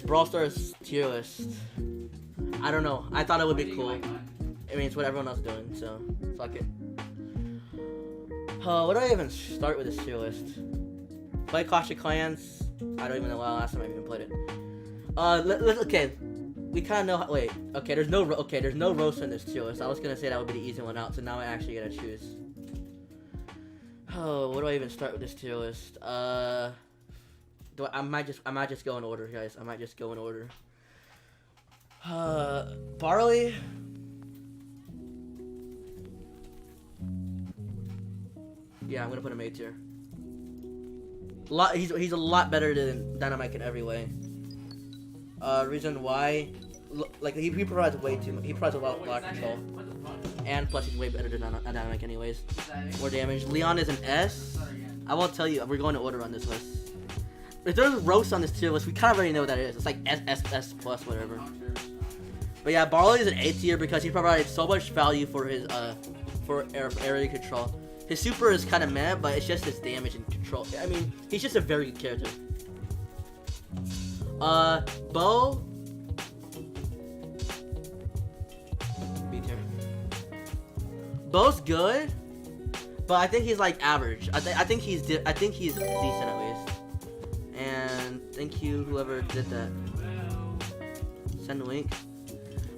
Brawl Stars tier list. I don't know. I thought it would be cool. I mean, it's what everyone else is doing, so fuck it. Where do I even start with this tier list? Play Clash of Clans. I don't even know last time I even played it. Okay. We kind of know how, wait, okay, there's no roast in this tier list. I was gonna say that would be the easy one out, so now I actually gotta choose. Oh, where do I even start with this tier list? I might just go in order, guys. I might just go in order. Barley. Yeah, I'm gonna put him A tier. He's a lot better than Dynamite in every way. Reason why, like he provides way too much. He provides a lot of control, and plus he's way better than Dynamite anyways. More damage. Leon is an S. I won't tell you. We're going to order on this list. If there's a roast on this tier list, we kind of already know what that is. It's like S plus whatever. But yeah, Barley is an A tier because he provides so much value for his for area control. His super is kind of meh, but it's just his damage and control. I mean, he's just a very good character. Bo. B tier. Bo's good, but I think he's like average. I think he's decent at least. And thank you whoever did that. Send a link.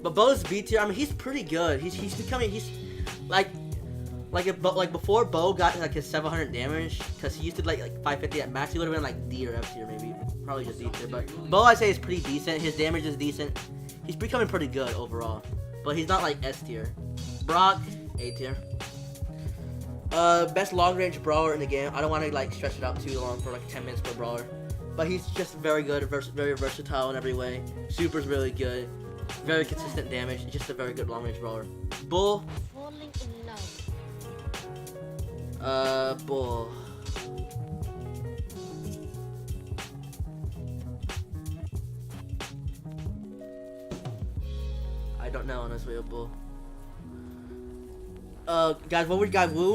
But Bo's B tier. I mean, he's pretty good. He's becoming. He's like before Bo got like his 700 damage, because he used to like 550 at max. He would have been like D or F tier maybe. Probably just D tier. But Bo, I say, is pretty decent. His damage is decent. He's becoming pretty good overall. But he's not like S tier. Brock, A tier. Best long range brawler in the game. I don't want to like stretch it out too long for like 10 minutes per brawler. But he's just very good, very versatile in every way. Super's really good. Very consistent damage. Just a very good long range brawler. Bull. Falling in love. Bull. I don't know honestly, Bull. Guys, what would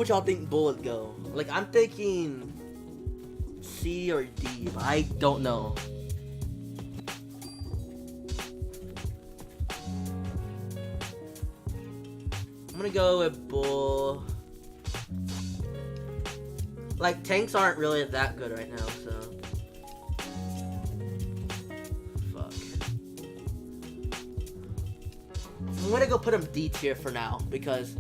y'all think Bull would go? Like, I'm thinking C or D, but I don't know. I'm gonna go with Bull. Like, tanks aren't really that good right now, so. Fuck. I'm gonna go put him D tier for now, because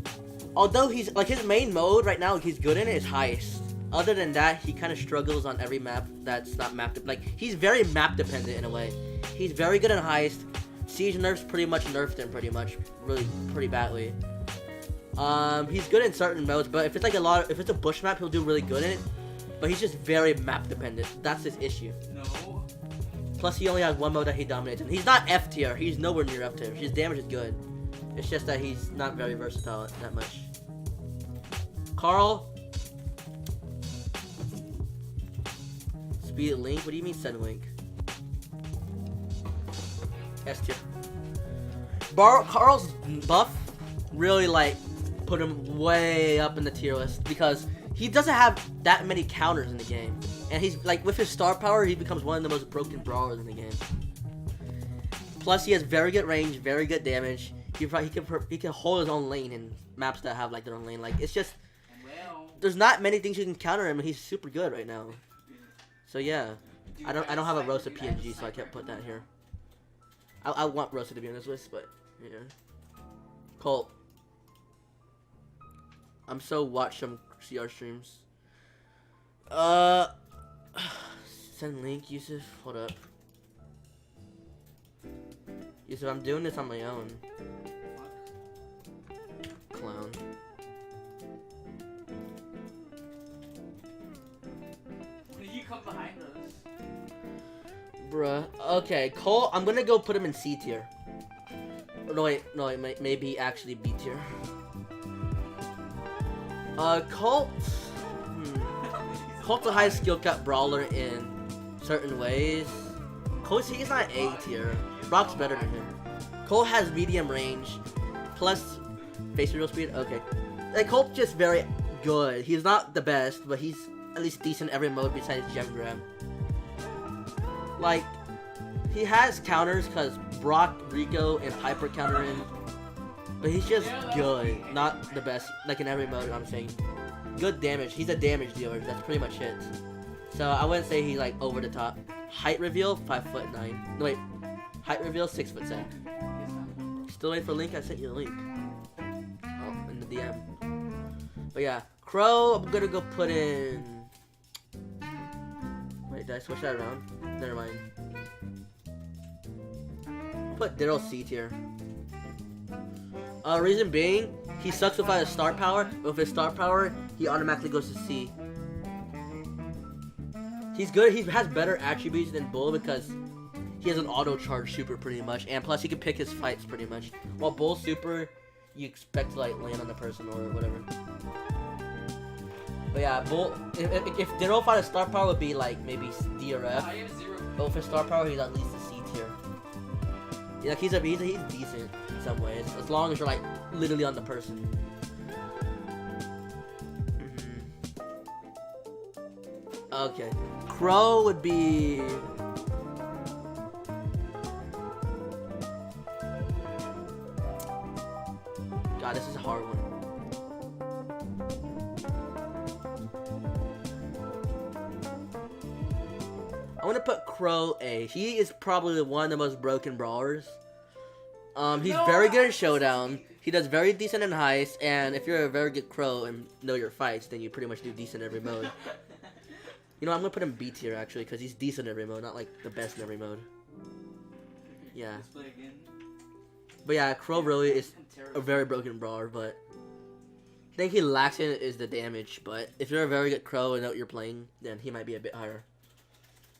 although he's, like, his main mode right now, he's good in it, is Heist. Other than that, he kind of struggles on every map that's not map, like, he's very map dependent in a way. He's very good in Heist. Siege nerfs pretty much nerfed him pretty badly. He's good in certain modes, but if it's like if it's a bush map, he'll do really good in it. But he's just very map dependent. That's his issue. No. Plus, he only has one mode that he dominates in. He's not F tier. He's nowhere near F tier. His damage is good. It's just that he's not very versatile that much. Carl. Speed Link. What do you mean send Link? S tier. Carl's buff really like put him way up in the tier list because he doesn't have that many counters in the game, and he's like, with his star power, he becomes one of the most broken brawlers in the game. Plus, he has very good range, very good damage. He can hold his own lane in maps that have like their own lane. Like, it's just, there's not many things you can counter him, and he's super good right now. So yeah, I don't have a roasted PNG, so I can't put that here. I want roasted to be on this list, but yeah. Colt. I'm so watch some CR streams. Send link, Yusuf. Hold up. Yusuf, I'm doing this on my own. Clown. You come behind us. Bruh. Okay, Cole, I'm gonna go put him in C tier. No, wait, maybe actually B tier. Colt. Colt's a high skill cap brawler in certain ways. Colt, he's not A tier. Brock's better than him. Colt has medium range, plus face reveal speed. Okay, like Colt's just very good. He's not the best, but he's at least decent every mode besides gem grab. Like, He has counters because Brock, Rico, and Piper counter in. But he's just good, not the best. Like in every mode, I'm saying. Good damage. He's a damage dealer. That's pretty much it. So I wouldn't say he's like over the top. Height reveal 5'9". No wait, height reveal 6'7". Still waiting for link. I sent you the link. Oh, in the DM. But yeah, Crow. I'm gonna go put in. Wait, did I switch that around? Never mind. Put Daryl C tier. Reason being, he sucks without his star power. With his star power, he automatically goes to C. He's good. He has better attributes than Bull because he has an auto charge super pretty much, and plus he can pick his fights pretty much. While Bull super, you expect to like land on the person or whatever. But yeah, Bull. If Daryl fought his star power would be like maybe D or F. But with his star power, he's at least a C tier. Yeah, like he's decent in some ways, as long as you're like literally on the person. Okay, Crow would be. God, this is a hard one. I want to put Crow A. He is probably one of the most broken brawlers. He's very good at Showdown. He does very decent in Heist, and if you're a very good Crow and know your fights, then you pretty much do decent every mode. You know, I'm gonna put him B tier actually, because he's decent every mode, not like the best in every mode. Yeah. But yeah, Crow really is a very broken brawler, but I think he lacks in is the damage. But if you're a very good Crow and know what you're playing, then he might be a bit higher.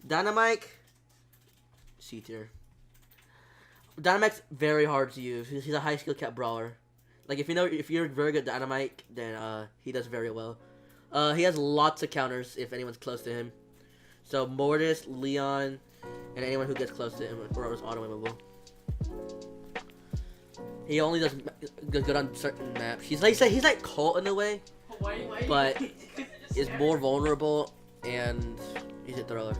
Dynamite, C tier. Dynamite's very hard to use. He's a high skill cap brawler. Like if you're very good at Dynamite, then he does very well. He has lots of counters if anyone's close to him. So Mortis, Leon, and anyone who gets close to him or is auto aimable. He only does good on certain maps. He's like Colt in a way, but is more vulnerable and he's a thrower.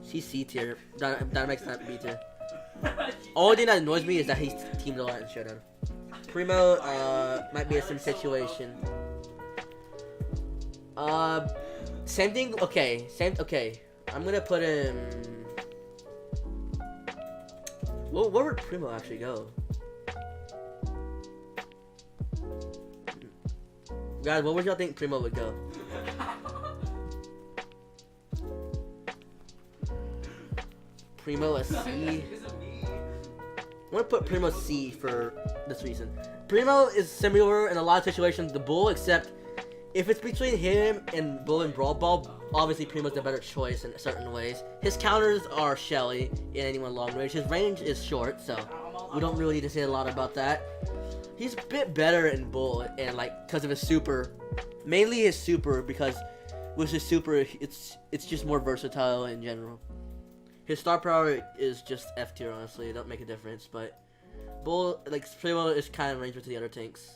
He's C tier. Dynamite's not B tier. Only thing that annoys me is that he's teamed a lot in Showdown. Primo might be a sim situation. Same thing. Okay, okay. I'm gonna put him. Well, where would Primo actually go? Guys, where would y'all think Primo would go? Primo a C. I'm gonna put Primo C for this reason. Primo is similar in a lot of situations to Bull, except if it's between him and Bull and Brawl Ball, obviously Primo's the better choice in certain ways. His counters are Shelly in anyone long range. His range is short, so we don't really need to say a lot about that. He's a bit better in Bull, and like because of his super, mainly his super, because with his super, it's just more versatile in general. His star power is just F tier, honestly. It don't make a difference, but Bull, like, Primo is kind of ranged with the other tanks.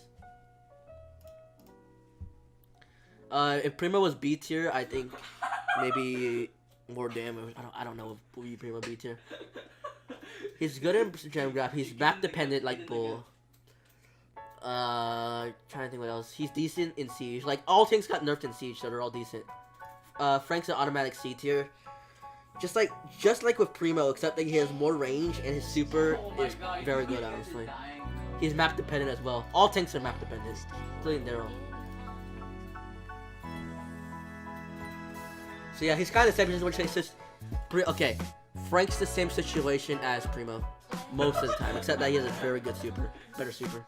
If Primo was B tier, I think maybe more damage. I don't know if we'll be Primo B tier. He's good in gem grab. He's map dependent like Bull. Trying to think what else. He's decent in Siege. Like, all tanks got nerfed in Siege, so they're all decent. Frank's an automatic C tier. Just like with Primo, except that he has more range and his super is very good, honestly. He's map dependent as well. All tanks are map dependent, including Daryl. So yeah, he's kind of the same situation. Okay, Frank's the same situation as Primo most of the time, except that he has a very good super, better super.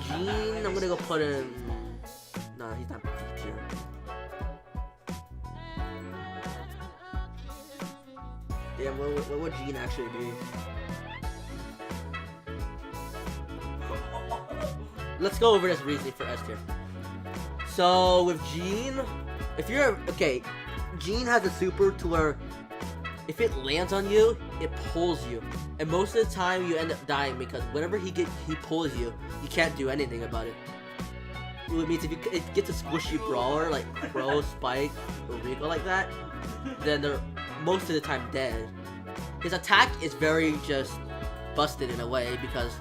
Gene, I'm gonna go put him. No, he's not B tier. Damn, what would Gene actually be? Let's go over this reasoning for S tier. So with Gene, if you're okay, Gene has a super to where if it lands on you, it pulls you, and most of the time you end up dying because whenever he pulls you, you can't do anything about it. Which means if it gets a squishy brawler like Crow, Spike, or Rico like that, then they're most of the time dead. His attack is very just busted in a way because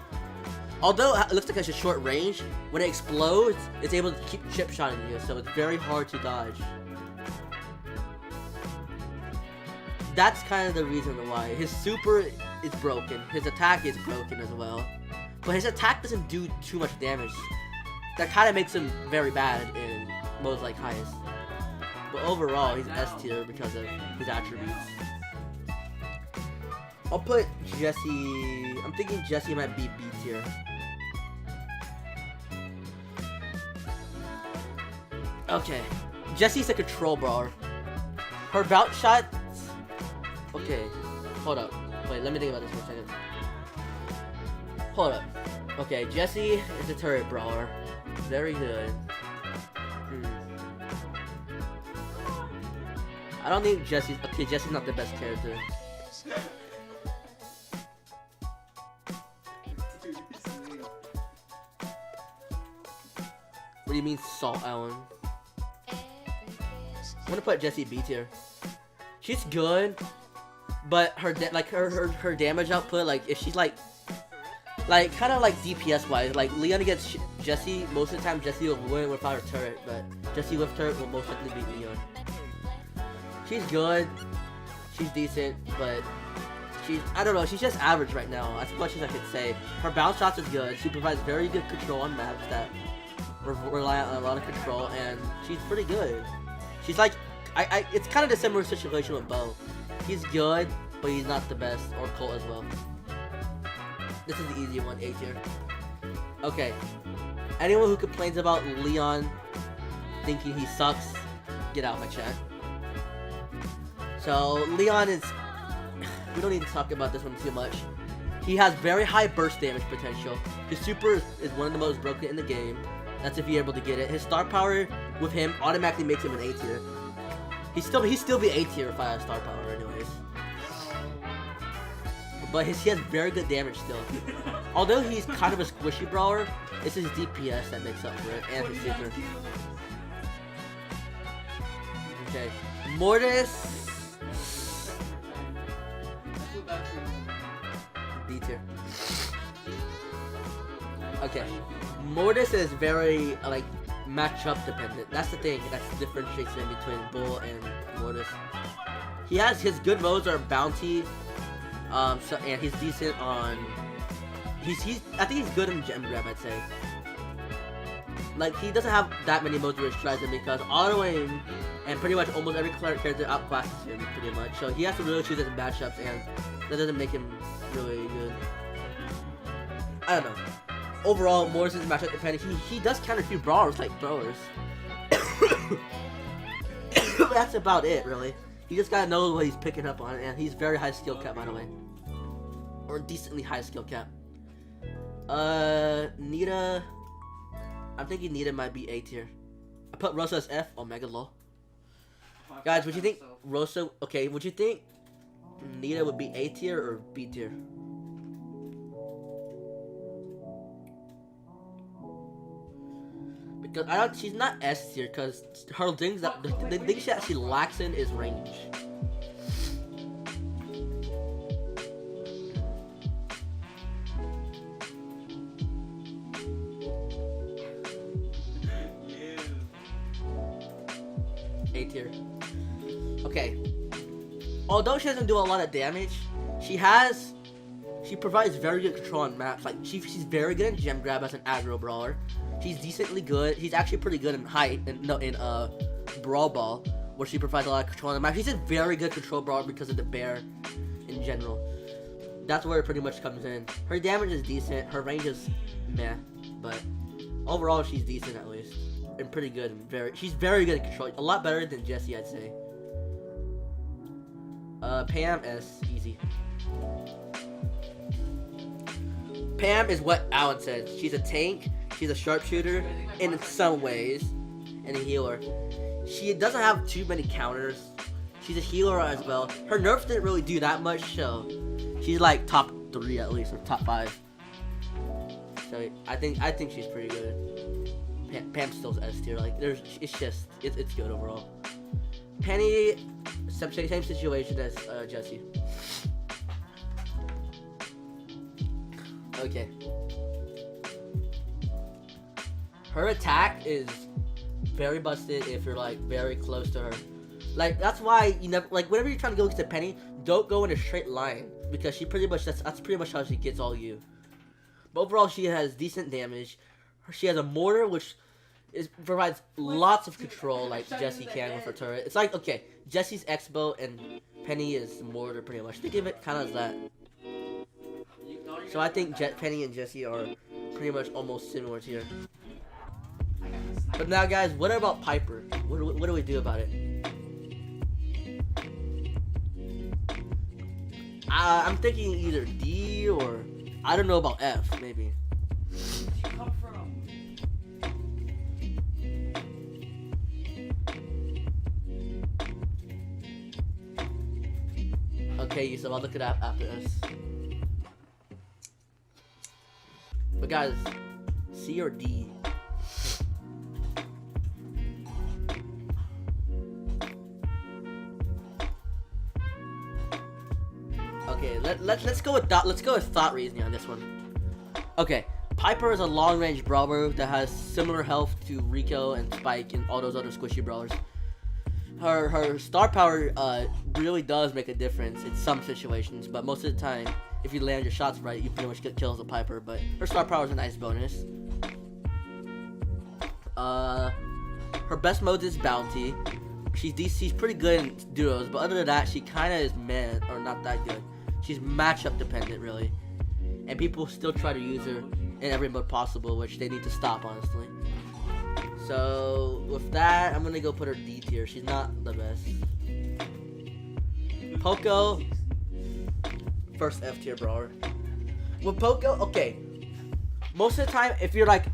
although it looks like it's a short range, when it explodes, it's able to keep chip shotting you, so it's very hard to dodge. That's kind of the reason why. His super is broken, his attack is broken as well, but his attack doesn't do too much damage. That kind of makes him very bad in modes like highest. But overall, he's S tier because of his attributes. I'll put Jessie. I'm thinking Jessie might be B tier. Okay, Jessie's a control brawler. Her bounce shots. Okay, hold up. Wait, let me think about this for a second. Hold up. Okay, Jessie is a turret brawler. Very good. I don't think Jessie's. Okay, Jessie's not the best character. What do you mean, Salt Ellen? I'm gonna put Jessie B tier. She's good, but her her damage output, like if she's like kind of like DPS wise, like Leon against Jessie, most of the time Jessie will win without her turret, but Jessie with turret will most likely beat Leon. She's good, she's decent, but I don't know, she's just average right now, as much as I could say. Her bounce shots is good, she provides very good control on maps that rely on a lot of control, and she's pretty good. She's like, it's kind of a similar situation with Bo. He's good, but he's not the best, or Colt as well. This is the easy one, A tier. Okay, anyone who complains about Leon thinking he sucks, get out of my chat. So, Leon is... We don't need to talk about this one too much. He has very high burst damage potential. His super is one of the most broken in the game. That's if you're able to get it. His star power with him automatically makes him an A tier. He'd still be A tier if I had star power anyways. But he has very good damage still. Although he's kind of a squishy brawler, it's his DPS that makes up for it, and his super. Okay, Mortis. B tier. Okay, Mortis is very like matchup dependent. That's the thing that differentiates him between Bull and Mortis. He has his good modes are bounty, and he's decent on. I think he's good in gem grab. I'd say. Like he doesn't have that many modes where he tries him because autoing and pretty much almost every character outclasses him pretty much. So he has to really choose his matchups, and that doesn't make him really good. I don't know. Overall, Morris is matchup dependent. He does counter a few brawlers like throwers. That's about it, really. You just gotta know what he's picking up on, and he's very high skill cap, by the way, or decently high skill cap. Nita. I'm thinking Nita might be A tier. I put Rosa as F. Omega low. Guys, would you think Rosa? Okay, would you think Nita would be A tier or B tier? Because she's not S tier because her things that the thing she lacks in is range. A tier. Okay. Although she doesn't do a lot of damage, she provides very good control on maps. Like she's very good in gem grab as an aggro brawler. She's decently good. He's actually pretty good in Brawl Ball, where she provides a lot of control on the map. She's a very good control brawler because of the bear in general. That's where it pretty much comes in. Her damage is decent. Her range is meh, but overall she's decent at least. And pretty good. She's very good at control. A lot better than Jessie, I'd say. Pam S, easy. Pam is what Alan said. She's a tank. She's a sharpshooter in some ways, and a healer. She doesn't have too many counters. She's a healer as well. Her nerfs didn't really do that much, so she's like top 3 at least, or top 5. So I think she's pretty good. Pam still's S tier. Like it's good overall. Penny, same situation as Jessie. Okay. Her attack is very busted if you're like very close to her. Like that's why you never like whenever you're trying to go against a Penny, don't go in a straight line because she pretty much that's pretty much how she gets all you. But overall, she has decent damage. She has a mortar which provides lots of control like Jessie can with her turret. It's like okay, Jessie's X-bow and Penny is mortar pretty much. Think of it kind of as that. So I think Penny and Jessie are pretty much almost similar here. But now, guys, what about Piper? What do we do about it? I'm thinking either D or I don't know about F, maybe. Okay, so I'll look it up after this. But guys, C or D? Okay, let's go with thought reasoning on this one. Okay, Piper is a long-range brawler that has similar health to Rico and Spike and all those other squishy brawlers. Her star power really does make a difference in some situations, but most of the time, if you land your shots right, you pretty much get kills with Piper. But her star power is a nice bonus. Her best mode is Bounty. She's pretty good in duos, but other than that, she kind of is meh or not that good. She's matchup dependent, really, and people still try to use her in every mode possible, which they need to stop, honestly. So with that, I'm gonna go put her D tier. She's not the best. Poco, first F tier brawler. With Poco, okay, most of the time, if you're like,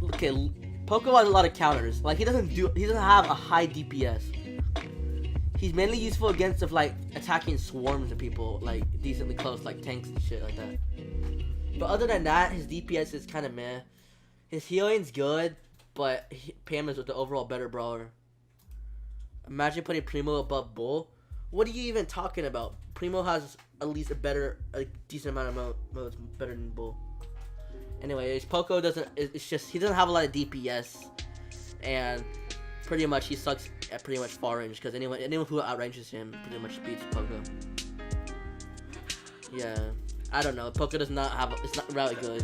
okay, Poco has a lot of counters. Like he doesn't have a high DPS. He's mainly useful against like attacking swarms of people like decently close, like tanks and shit like that. But other than that, his DPS is kind of meh. His healing's good, but Pam is with the overall better brawler. Imagine putting Primo above Bull. What are you even talking about? Primo has at least a decent amount of modes better than Bull. Anyways, Poco doesn't. It's just he doesn't have a lot of DPS, and pretty much he sucks at pretty much far range because anyone who outranges him pretty much beats Poco. Yeah, I don't know. Poco does not have. It's not really good.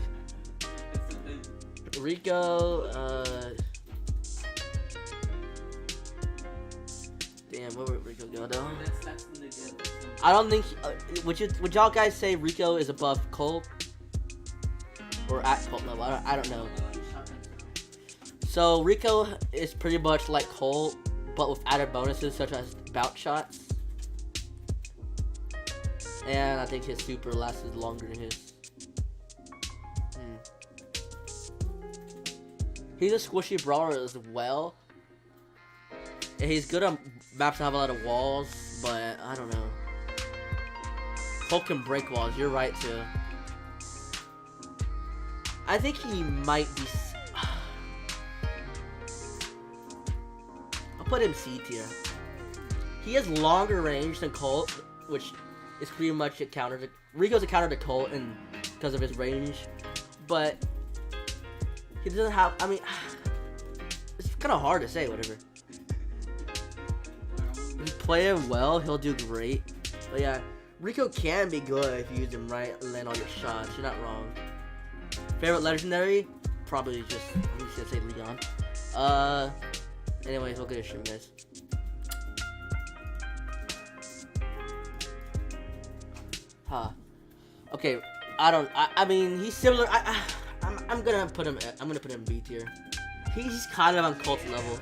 Rico. Damn, where would Rico go though? I don't think. Would y'all guys say Rico is above Colt? Or at Colt level, I don't know. So Rico is pretty much like Colt, but with added bonuses such as bout shots. And I think his super lasted longer than his. He's a squishy brawler as well. And he's good on maps that have a lot of walls, but I don't know. Colt can break walls, you're right too. I think he might be. I'll put him C tier. He has longer range than Colt, which is pretty much a counter to. Rico's a counter to Colt, and because of his range, but he doesn't have. I mean, it's kind of hard to say. Whatever. If you play him well, he'll do great. But yeah, Rico can be good if you use him right and land all your shots. You're not wrong. Favorite legendary? Probably just, I'm just gonna say Leon. Anyways, we'll get a stream, guys. Huh. Okay, I mean, he's similar, I'm gonna put him B tier. He's kind of on Colt's level,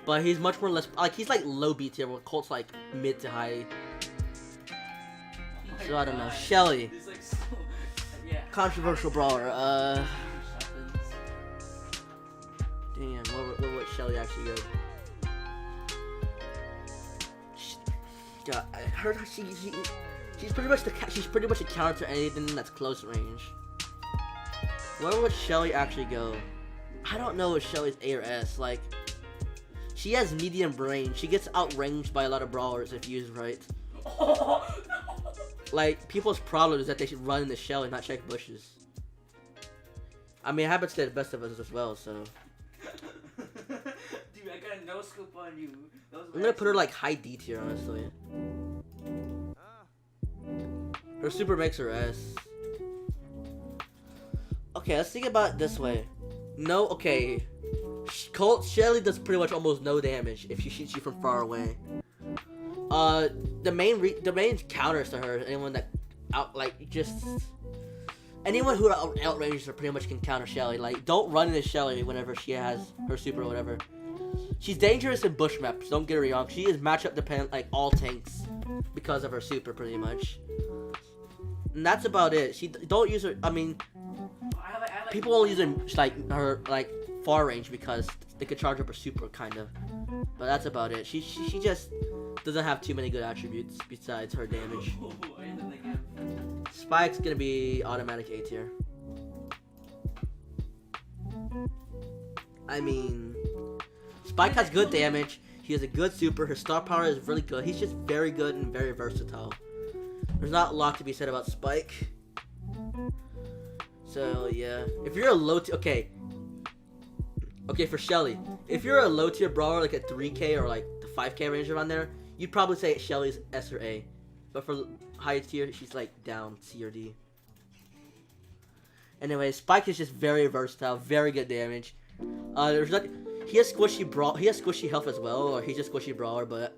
but he's much more less, like, he's like low B tier, where Colt's like mid to high. So I don't know. Shelly. Controversial brawler. Damn, what would Shelly actually go? God, I heard she's pretty much a counter to anything that's close range. Where would Shelly actually go? I don't know if Shelly's A or S. Like, she has medium range. She gets outranged by a lot of brawlers if used right. Like, people's problem is that they should run into Shelly and not check bushes. I mean, it happens to the best of us as well, so. Dude, I got a no scoop on you. I'm gonna put her like high D tier, honestly. Her super makes her S. Okay, let's think about it this way. No, okay. Shelly does pretty much almost no damage if she shoots you from far away. The main counters to her is anyone that anyone who outranges her pretty much can counter Shelly. Like, don't run into Shelly whenever she has her super or whatever. She's dangerous in bush maps, don't get her wrong. She is matchup dependent like all tanks because of her super pretty much. And that's about it. She don't use her. I mean, people only use her like far range because they could charge up her super kind of. But that's about it. She just doesn't have too many good attributes besides her damage. Spike's gonna be automatic A tier. I mean, Spike has good damage. He has a good super. Her star power is really good. He's just very good and very versatile. There's not a lot to be said about Spike. So yeah, if you're a low tier, okay, for Shelly, if you're a low tier brawler like a 3K or like the 5K range around there, you'd probably say Shelly's S or A. But for high tier, she's like down C or D. Anyway, Spike is just very versatile, very good damage. He has squishy health as well, or he's just squishy brawler, but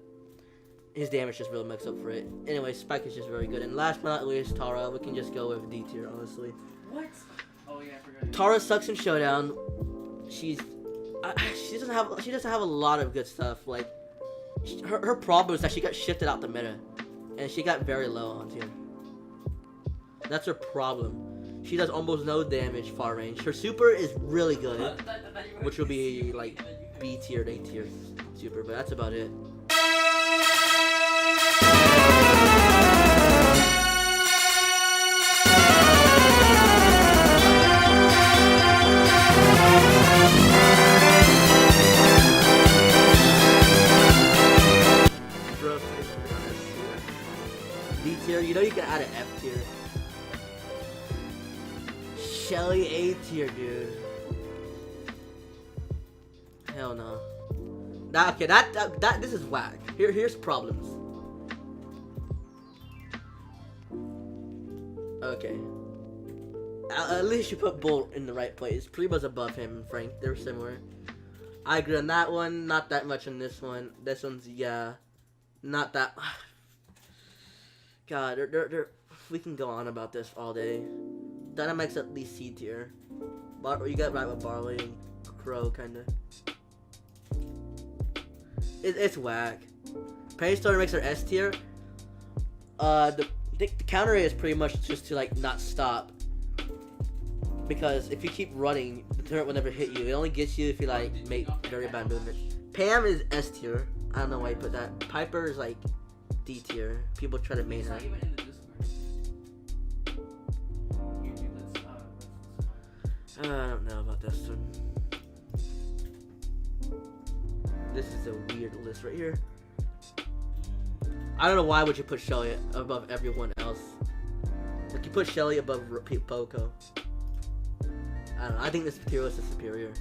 his damage just really makes up for it. Anyway, Spike is just very good. And last but not least, Tara. We can just go with D tier, honestly. What? Oh yeah, I forgot. Tara sucks in Showdown. She doesn't have a lot of good stuff. Like, her problem is that she got shifted out the meta, and she got very low on tier. That's her problem. She does almost no damage far range. Her super is really good, which will be like B tier, A tier super, but that's about it. D tier, you know you can add an F tier. Shelly A tier, dude. Hell no. This is whack. Here's problems. Okay. At least you put Bolt in the right place. Prima's above him and Frank. They're similar. I agree on that one. Not that much on this one. This one's, yeah. Not that. God, we can go on about this all day. Dynamite's at least C tier. You got right with Barley and Crow, kinda. It's whack. Painstone makes her S tier. The counter is pretty much just to like not stop. Because if you keep running, the turret will never hit you. It only gets you if you like make very bad movement. Pam is S tier. I don't know why you put that. Piper is like D tier. People try to main her. I don't know about this one. This is a weird list right here. I don't know why would you put Shelly above everyone else. Like, you put Shelly above Poco. I don't know. I think this tier list is superior.